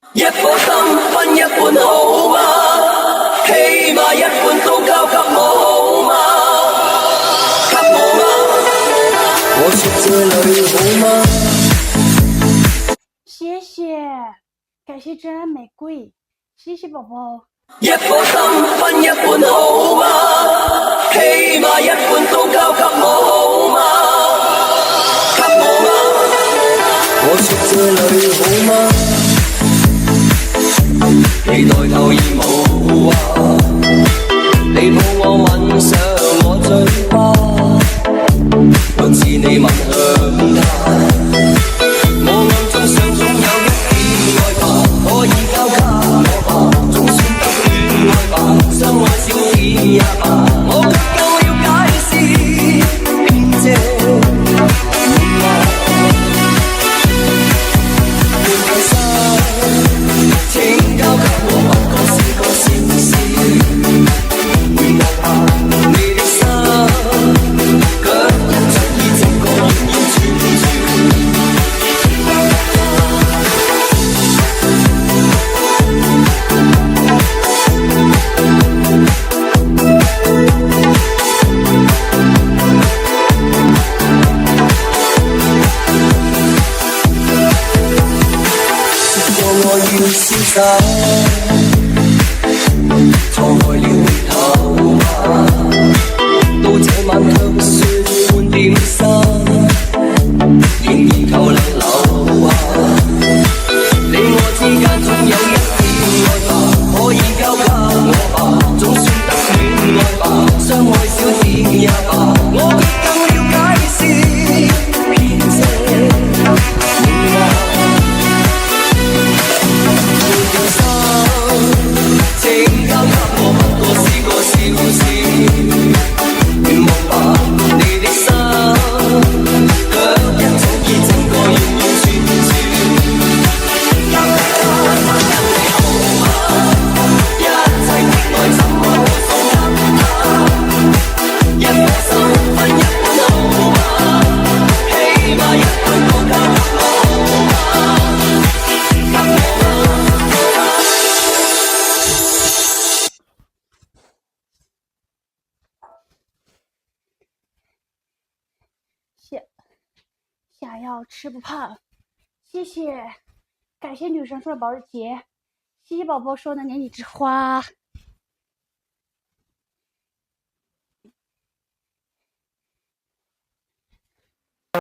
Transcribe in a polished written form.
一顆心分一半好嗎？起碼一半都交給我好嗎？給我嗎？我說這裏好嗎？謝謝，感謝真愛玫瑰，謝謝寶寶。一顆心分一半好嗎？起碼一半都交給我好嗎？給我嗎？我說這裏好嗎？你抬頭而無話，你抱我吻上我嘴巴，我似你吻向他，我眼中想總有一片愛吧，可以交給我吧，總算得戀愛吧，相愛少天也罷，我不夠了解是偏借。請交給我不過是個小事，回望下你的心，腳一出已整個完完全全。說過我要瀟灑，錯開了頭髮，到這晚卻說換點心，仍然扣留下。你我之間總有一片愛吧，可以交給我吧，總算得戀愛吧，相愛少天也罷，我卻更了解是偏借。請交給我不過是個小事，願望吧你的心，腳一早已整個完完全全。交給他分給你好嗎？一切的愛怎麼會送給他？一顆心分一半好嗎？起碼一半都交給我好嗎？給我嗎？想要吃不胖，謝謝，感謝女神說的保時捷，謝謝寶寶說的年底之花。